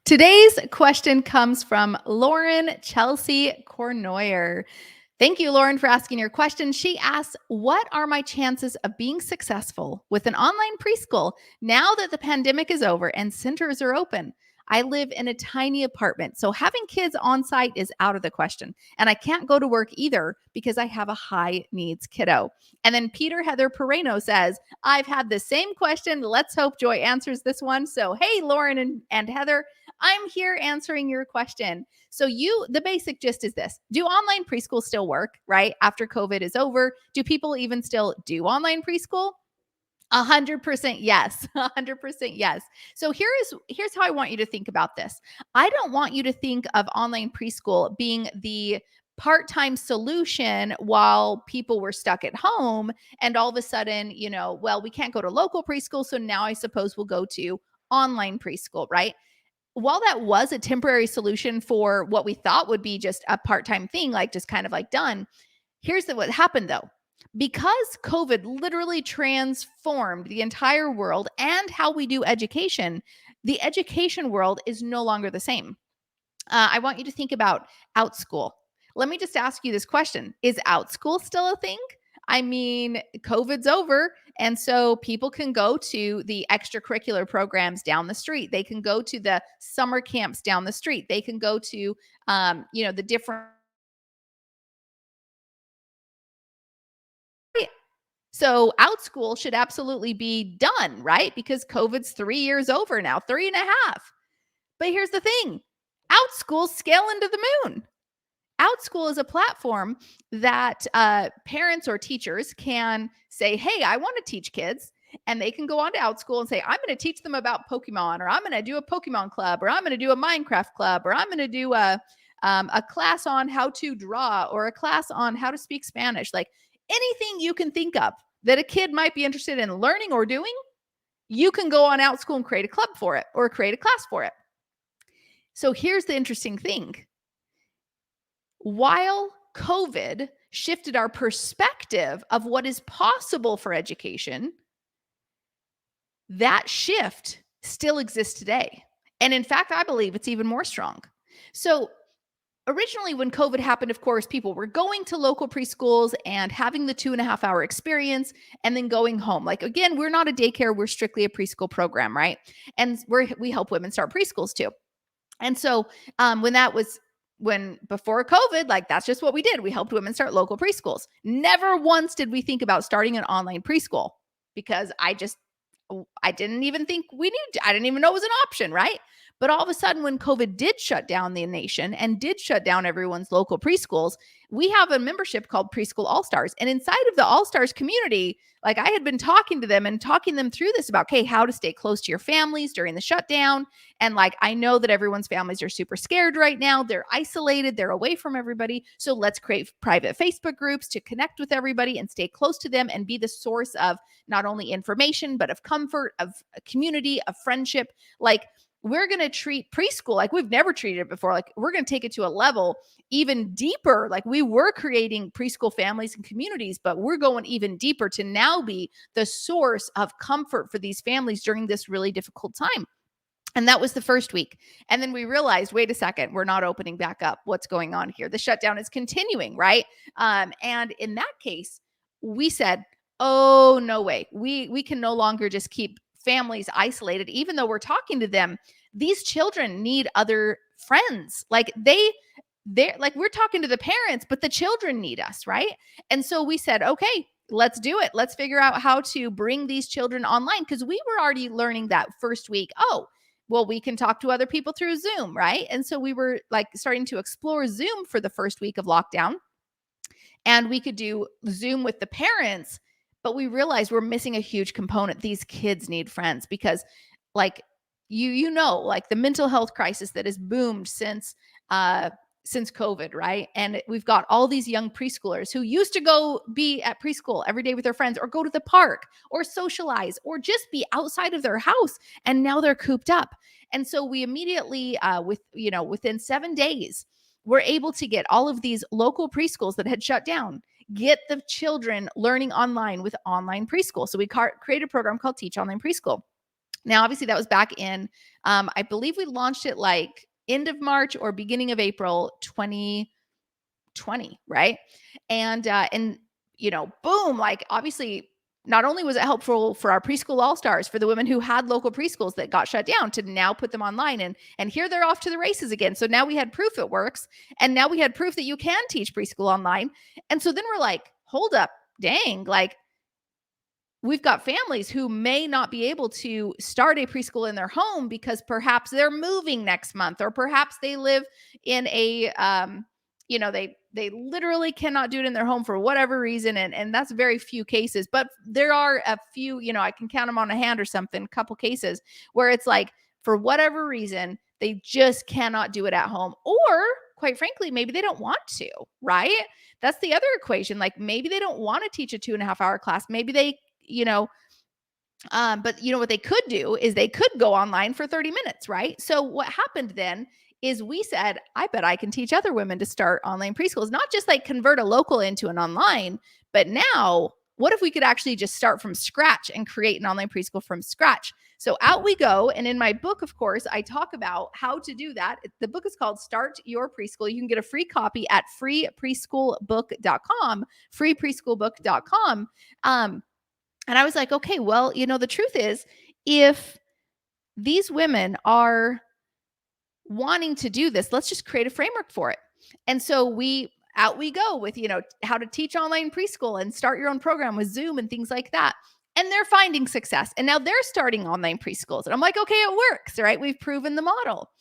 Today's question comes from Lauren Chelsea Cornoyer. Thank you, Lauren, for asking your question. She asks, what are my chances of being successful with an online preschool now that the pandemic is over and centers are open? I live in a tiny apartment, so having kids on site is out of the question. And I can't go to work either because I have a high needs kiddo. And then Peter Heather Pereno says, I've had the same question. Let's hope Joy answers this one. So, hey, Lauren and Heather, I'm here answering your question. So the basic gist is this. Do online preschool still work, right? After COVID is over, do people even still do online preschool? 100% yes. 100% yes. So here's how I want you to think about this. I don't want you to think of online preschool being the part-time solution while people were stuck at home and all of a sudden, well, we can't go to local preschool, so now I suppose we'll go to online preschool, right? While that was a temporary solution for what we thought would be just a part-time thing, like just kind of like done, what happened though. Because COVID literally transformed the entire world and how we do education, the education world is no longer the same. I want you to think about OutSchool. Let me just ask you this question. Is OutSchool still a thing? I mean, COVID's over. And so people can go to the extracurricular programs down the street. They can go to the summer camps down the street. They can go to, the different. So OutSchool should absolutely be done, right? Because COVID's 3 years over now, 3.5. But here's the thing. OutSchool's scale into the moon. OutSchool is a platform that parents or teachers can say, hey, I want to teach kids. And they can go on to OutSchool and say, I'm going to teach them about Pokemon, or I'm going to do a Pokemon club, or I'm going to do a Minecraft club, or I'm going to do a class on how to draw, or a class on how to speak Spanish. Like anything you can think of that a kid might be interested in learning or doing, you can go on OutSchool and create a club for it or create a class for it. So here's the interesting thing. While COVID shifted our perspective of what is possible for education, that shift still exists today. And in fact, I believe it's even more strong. So originally, when COVID happened, of course, people were going to local preschools and having the 2.5 hour experience and then going home. Like, again, we're not a daycare, we're strictly a preschool program, right? And we help women start preschools too. And so when before COVID, like that's just what we did. We helped women start local preschools. Never once did we think about starting an online preschool because I didn't even think I didn't even know it was an option, right? But all of a sudden, when COVID did shut down the nation and did shut down everyone's local preschools, we have a membership called Preschool All-Stars. And inside of the All-Stars community, like I had been talking to them and talking them through this about, okay, how to stay close to your families during the shutdown. And like, I know that everyone's families are super scared right now. They're isolated. They're away from everybody. So let's create private Facebook groups to connect with everybody and stay close to them and be the source of not only information, but of comfort, of community, of friendship. Like, we're going to treat preschool like we've never treated it before. Like, we're going to take it to a level even deeper. Like, we were creating preschool families and communities, but we're going even deeper to now be the source of comfort for these families during this really difficult time. And that was the first week. And then we realized, wait a second, we're not opening back up. What's going on here? The shutdown is continuing, right? And in that case, we said, oh, no way. We can no longer just keep families isolated, even though we're talking to them. These children need other friends. Like they're like, we're talking to the parents, but the children need us, right? And so we said, okay, let's do it. Let's figure out how to bring these children online, because we were already learning that first week. Oh, well, we can talk to other people through Zoom, right? And so we were like starting to explore Zoom for the first week of lockdown, and we could do Zoom with the parents, but we realized we're missing a huge component. These kids need friends because, like, like the mental health crisis that has boomed since COVID, right? And we've got all these young preschoolers who used to go be at preschool every day with their friends, or go to the park, or socialize, or just be outside of their house, and now they're cooped up. And so we immediately, within 7 days, we're able to get all of these local preschools that had shut down, get the children learning online with online preschool. So we created a program called Teach Online Preschool. Now, obviously, that was back in, I believe we launched it like end of March or beginning of April 2020, right? And boom, like obviously, not only was it helpful for our preschool all stars, for the women who had local preschools that got shut down, to now put them online, and here they're off to the races again. So now we had proof it works, and now we had proof that you can teach preschool online. And so then we're like, hold up, dang, like we've got families who may not be able to start a preschool in their home because perhaps they're moving next month, or perhaps they live in a they literally cannot do it in their home for whatever reason, and that's very few cases, but there are a few, I can count them on a hand or something, a couple cases where it's like, for whatever reason, they just cannot do it at home, or quite frankly, maybe they don't want to, right? That's the other equation. Like maybe they don't want to teach a 2.5 hour class. Maybe they but what they could do is they could go online for 30 minutes, right? So what happened then is we said, I bet I can teach other women to start online preschools, not just like convert a local into an online, but now what if we could actually just start from scratch and create an online preschool from scratch? So out we go. And in my book, of course, I talk about how to do that. The book is called Start Your Preschool. You can get a free copy at freepreschoolbook.com, freepreschoolbook.com. And I was like, okay, well, the truth is, if these women are wanting to do this, let's just create a framework for it. And so out we go with, how to teach online preschool and start your own program with Zoom and things like that. And they're finding success. And now they're starting online preschools. And I'm like, okay, it works, right? We've proven the model.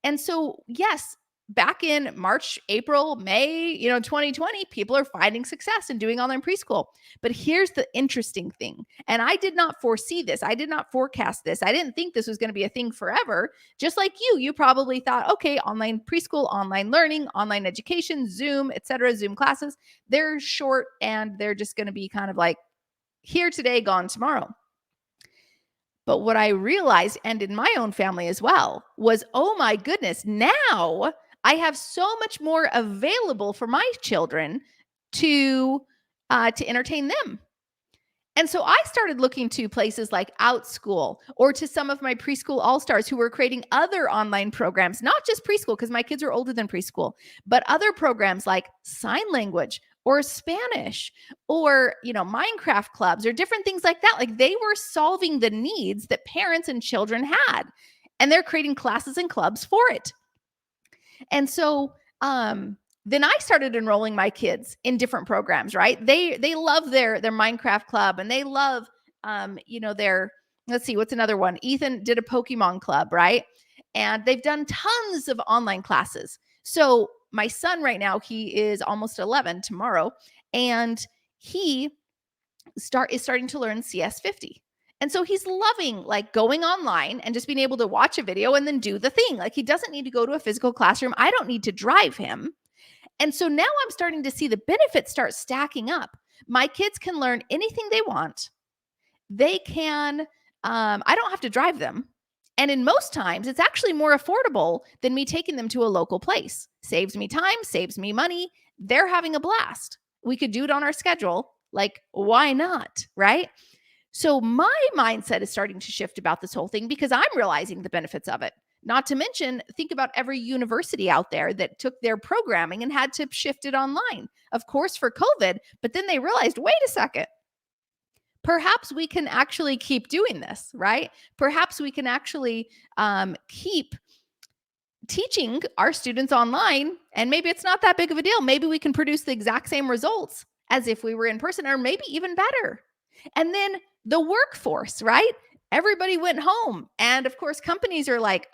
And so, yes, back in March, April, May, 2020, people are finding success in doing online preschool. But here's the interesting thing. And I did not foresee this. I did not forecast this. I didn't think this was going to be a thing forever. Just like you probably thought, okay, online preschool, online learning, online education, Zoom, etc., Zoom classes, they're short and they're just going to be kind of like here today, gone tomorrow. But what I realized, and in my own family as well, was, oh my goodness, now I have so much more available for my children to entertain them. And so I started looking to places like OutSchool, or to some of my preschool all-stars who were creating other online programs, not just preschool, because my kids are older than preschool, but other programs like sign language or Spanish or, Minecraft clubs or different things like that. Like they were solving the needs that parents and children had, and they're creating classes and clubs for it. And so, then I started enrolling my kids in different programs, right? They love their Minecraft club, and they love, their, let's see, what's another one? Ethan did a Pokemon club, right? And they've done tons of online classes. So my son right now, he is almost 11 tomorrow, and he is starting to learn CS50. And so he's loving like going online and just being able to watch a video and then do the thing. Like he doesn't need to go to a physical classroom. I don't need to drive him. And so now I'm starting to see the benefits start stacking up. My kids can learn anything they want. They can, I don't have to drive them. And in most times, it's actually more affordable than me taking them to a local place. Saves me time, saves me money. They're having a blast. We could do it on our schedule. Like, why not? Right? So my mindset is starting to shift about this whole thing because I'm realizing the benefits of it. Not to mention, think about every university out there that took their programming and had to shift it online, of course, for COVID. But then they realized, wait a second, perhaps we can actually keep doing this, right? Perhaps we can actually keep teaching our students online, and maybe it's not that big of a deal. Maybe we can produce the exact same results as if we were in person, or maybe even better. And then the workforce, right? Everybody went home. And of course, companies are like,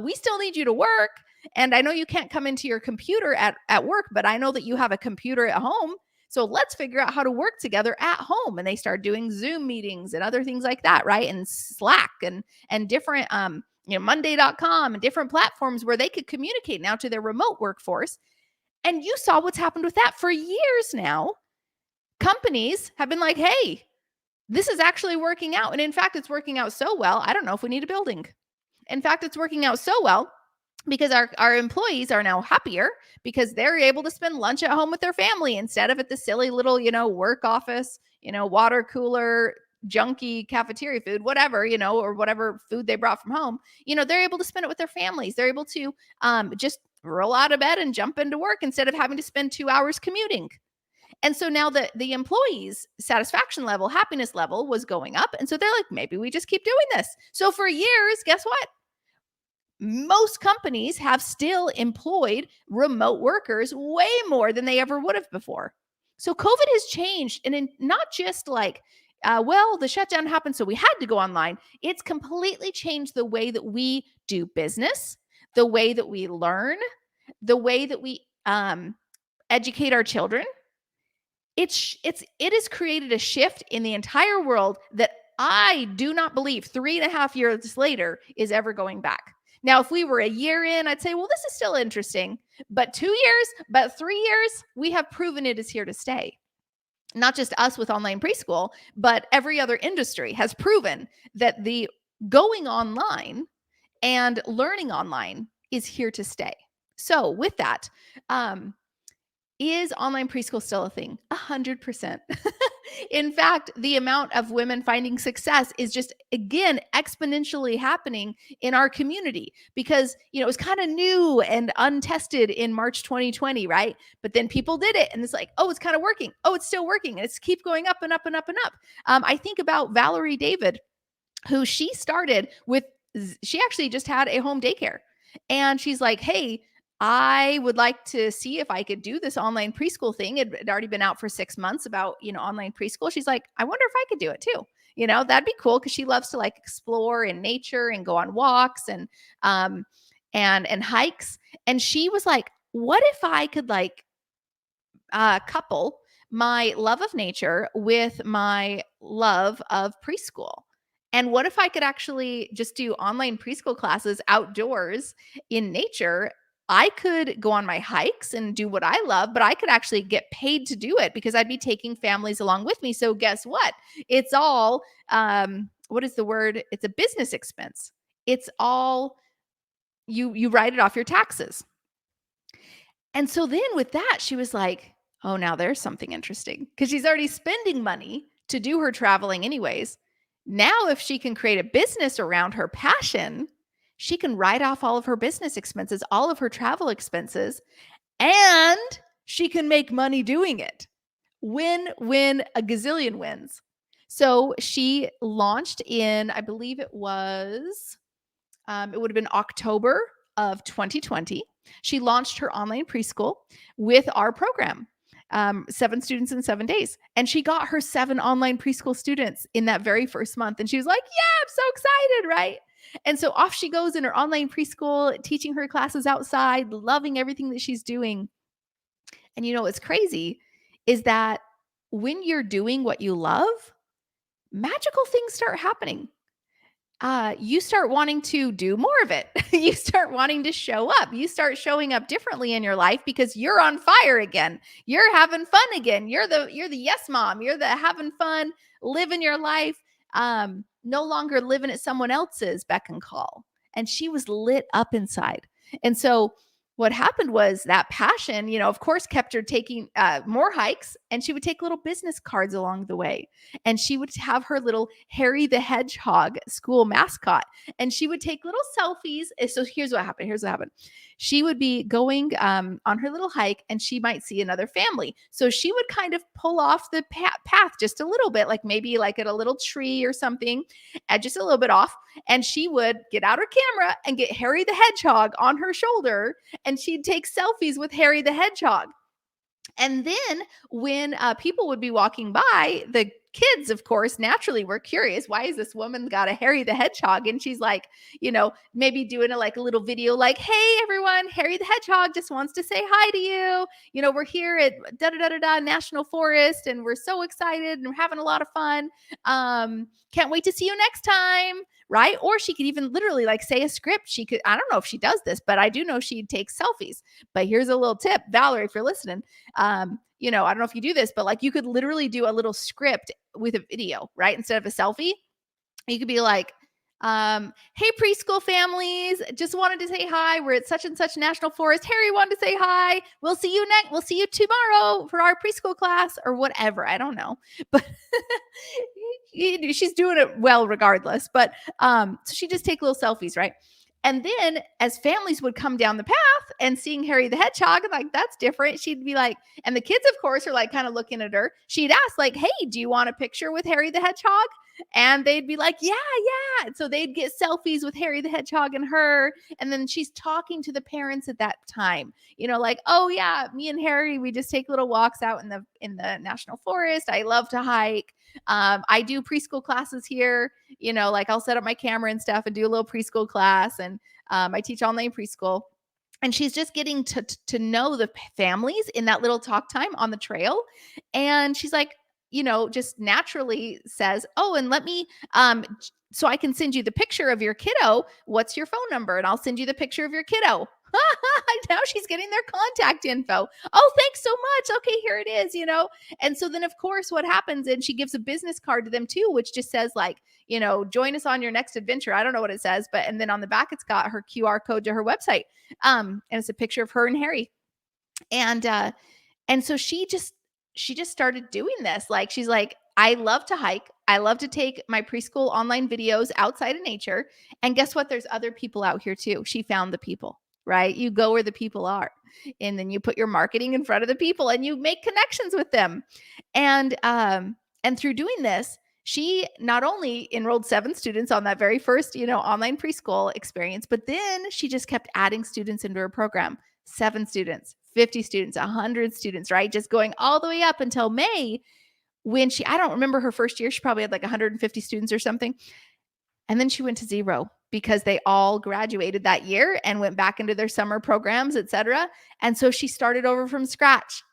we still need you to work. And I know you can't come into your computer at work, but I know that you have a computer at home. So let's figure out how to work together at home. And they start doing Zoom meetings and other things like that, right? And Slack and different, Monday.com and different platforms where they could communicate now to their remote workforce. And you saw what's happened with that for years now. Companies have been like, hey, this is actually working out. And in fact, it's working out so well, I don't know if we need a building. In fact, it's working out so well because our employees are now happier because they're able to spend lunch at home with their family instead of at the silly little, work office, water cooler, junky cafeteria food, whatever, or whatever food they brought from home, they're able to spend it with their families. They're able to just roll out of bed and jump into work instead of having to spend 2 hours commuting. And so now the employees' satisfaction level, happiness level was going up. And so they're like, maybe we just keep doing this. So for years, guess what? Most companies have still employed remote workers way more than they ever would have before. So COVID has changed, and not just like, well, the shutdown happened, so we had to go online. It's completely changed the way that we do business, the way that we learn, the way that we educate our children. It has created a shift in the entire world that I do not believe 3.5 years later is ever going back. Now, if we were a year in, I'd say, well, this is still interesting. But 2 years, but 3 years, we have proven it is here to stay. Not just us with online preschool, but every other industry has proven that the going online and learning online is here to stay. So with that, is online preschool still a thing? 100%. In fact, the amount of women finding success is just, again, exponentially happening in our community because, it was kind of new and untested in March 2020, right? But then people did it and it's like, oh, it's kind of working. Oh, it's still working. And it's keep going up and up and up and up. I think about Valerie David, who she started with, she actually just had a home daycare. And she's like, hey, I would like to see if I could do this online preschool thing. It had already been out for 6 months about, online preschool. She's like, I wonder if I could do it too. That'd be cool because she loves to like explore in nature and go on walks and hikes. And she was like, what if I could like couple my love of nature with my love of preschool? And what if I could actually just do online preschool classes outdoors in nature? I could go on my hikes and do what I love, but I could actually get paid to do it because I'd be taking families along with me. So guess what? It's all, what is the word? It's a business expense. It's all, you write it off your taxes. And so then with that, she was like, oh, now there's something interesting because she's already spending money to do her traveling anyways. Now, if she can create a business around her passion, she can write off all of her business expenses, all of her travel expenses, and she can make money doing it. Win, win, a gazillion wins. So she launched in, I believe it was, it would have been October of 2020. She launched her online preschool with our program. 7 students in 7 days. And she got her 7 online preschool students in that very first month. And she was like, yeah, I'm so excited, right? And so off she goes in her online preschool, teaching her classes outside, loving everything that she's doing. And what's crazy is that when you're doing what you love, magical things start happening. You start wanting to do more of it. You start wanting to show up. You start showing up differently in your life because you're on fire again. You're having fun again. You're the yes mom. You're the having fun, living your life, no longer living at someone else's beck and call. And she was lit up inside. And so what happened was that passion, of course, kept her taking more hikes, and she would take little business cards along the way. And she would have her little Harry the Hedgehog school mascot, and she would take little selfies. So here's what happened. She would be going on her little hike, and she might see another family. So she would kind of pull off the path just a little bit, like maybe like at a little tree or something, just a little bit off. And she would get out her camera and get Harry the Hedgehog on her shoulder, and she'd take selfies with Harry the Hedgehog. And then when people would be walking by, the kids, of course, naturally were curious. Why is this woman got a Harry the Hedgehog? And she's like, maybe doing a little video like, hey, everyone, Harry the Hedgehog just wants to say hi to you. We're here at da-da-da-da-da National Forest, and we're so excited and we're having a lot of fun. Can't wait to see you next time. Right? Or she could even literally say a script. She could, I don't know if she does this, but I do know she takes selfies. But here's a little tip, Valerie, if you're listening, I don't know if you do this, but you could literally do a little script with a video, right? Instead of a selfie, you could be like, Hey preschool families, just wanted to say hi. We're at such and such national forest. Harry wanted to say hi. We'll see you tomorrow for our preschool class or whatever. I don't know. But she's doing it well regardless. But so she just take little selfies, right? And then as families would come down the path and seeing Harry the Hedgehog, and like, that's different. She'd be like, and the kids, of course, are like kind of looking at her. She'd ask, like, hey, do you want a picture with Harry the Hedgehog? And they'd be like, yeah, yeah. And so they'd get selfies with Harry the Hedgehog and her. And then she's talking to the parents at that time, like, oh yeah, me and Harry, we just take little walks out in the national forest. I love to hike. I do preschool classes here, like I'll set up my camera and stuff and do a little preschool class. And I teach online preschool. And she's just getting to know the families in that little talk time on the trail. And she's like, just naturally says, oh, and let me, so I can send you the picture of your kiddo. What's your phone number? And I'll send you the picture of your kiddo. Now she's getting their contact info. Oh, thanks so much. Okay, here it is. And so then, of course, what happens, and she gives a business card to them too, which just says, like, join us on your next adventure. I don't know what it says, but, and then on the back, it's got her QR code to her website. And it's a picture of her and Harry. And so she just started doing this. Like, she's like, I love to hike. I love to take my preschool online videos outside in nature. And guess what? There's other people out here too. She found the people, right? You go where the people are. And then you put your marketing in front of the people and you make connections with them. And through doing this, she not only enrolled 7 students on that very first, online preschool experience, but then she just kept adding students into her program. 7 students, 50 students, 100 students, right? Just going all the way up until May, when I don't remember her first year, she probably had like 150 students or something. And then she went to 0 because they all graduated that year and went back into their summer programs, et cetera. And so she started over from scratch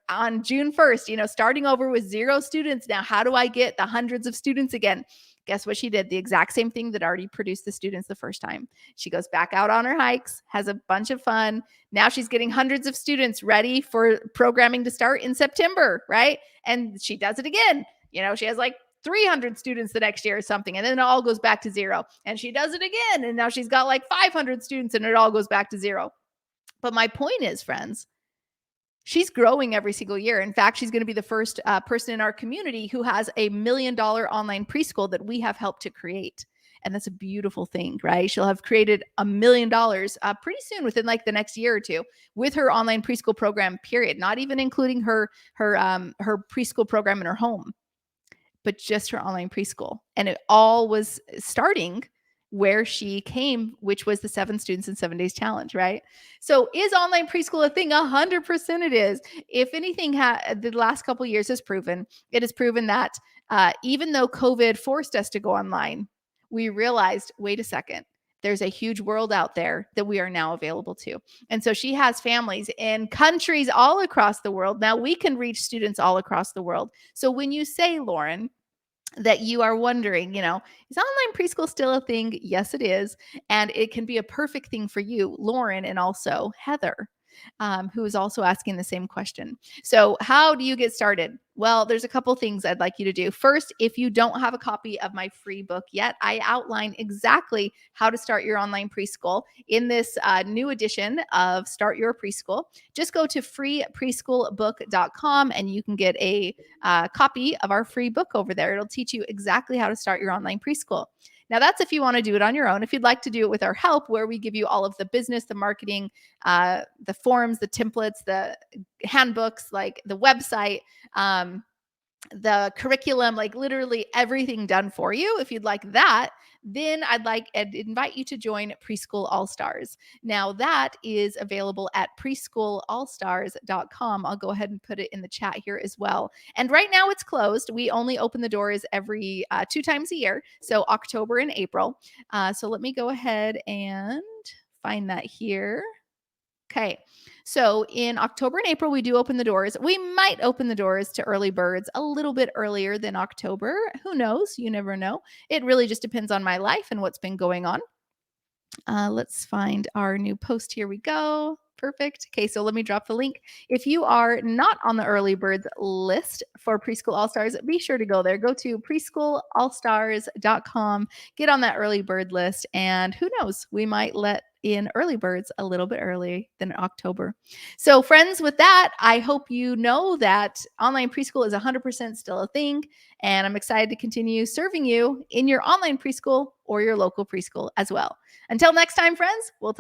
on June 1st, starting over with 0 students. Now, how do I get the hundreds of students again? Guess what she did? The exact same thing that already produced the students the first time. She goes back out on her hikes, has a bunch of fun. Now she's getting hundreds of students ready for programming to start in September, right? And she does it again. She has like 300 students the next year or something, and then it all goes back to 0. And she does it again, and now she's got like 500 students, and it all goes back to 0. But my point is, friends, she's growing every single year. In fact, she's going to be the first person in our community who has a $1 million online preschool that we have helped to create. And that's a beautiful thing, right? She'll have created $1 million pretty soon, within like the next year or two, with her online preschool program, period. Not even including her preschool program in her home, but just her online preschool. And it all was starting where she came, which was the 7 students in 7 days challenge, right? So is online preschool a thing? 100% it is. If anything, the last couple of years has proven that even though COVID forced us to go online, we realized, wait a second, there's a huge world out there that we are now available to. And so she has families in countries all across the world. Now we can reach students all across the world. So when you say, Lauren, that you are wondering, is online preschool still a thing? Yes, it is. And it can be a perfect thing for you, Lauren, and also Heather, who is also asking the same question. So how do you get started? Well, there's a couple things I'd like you to do. First, if you don't have a copy of my free book yet, I outline exactly how to start your online preschool in this new edition of Start Your Preschool. Just go to freepreschoolbook.com and you can get a copy of our free book over there. It'll teach you exactly how to start your online preschool. Now, that's if you want to do it on your own. If you'd like to do it with our help, where we give you all of the business, the marketing, the forms, the templates, the handbooks, like the website, the curriculum, like literally everything done for you. If you'd like that, then I'd invite you to join Preschool All Stars. Now that is available at preschoolallstars.com. I'll go ahead and put it in the chat here as well. And right now it's closed. We only open the doors every 2 times a year. So October and April. So let me go ahead and find that here. Okay. So in October and April, we do open the doors. We might open the doors to early birds a little bit earlier than October. Who knows? You never know. It really just depends on my life and what's been going on. Let's find our new post. Here we go. Perfect. Okay, so let me drop the link. If you are not on the early birds list for Preschool All Stars, be sure to go there. Go to preschoolallstars.com, get on that early bird list, and who knows, we might let in early birds a little bit early than October. So, friends, with that, I hope you know that online preschool is 100% still a thing, and I'm excited to continue serving you in your online preschool or your local preschool as well. Until next time, friends, we'll talk.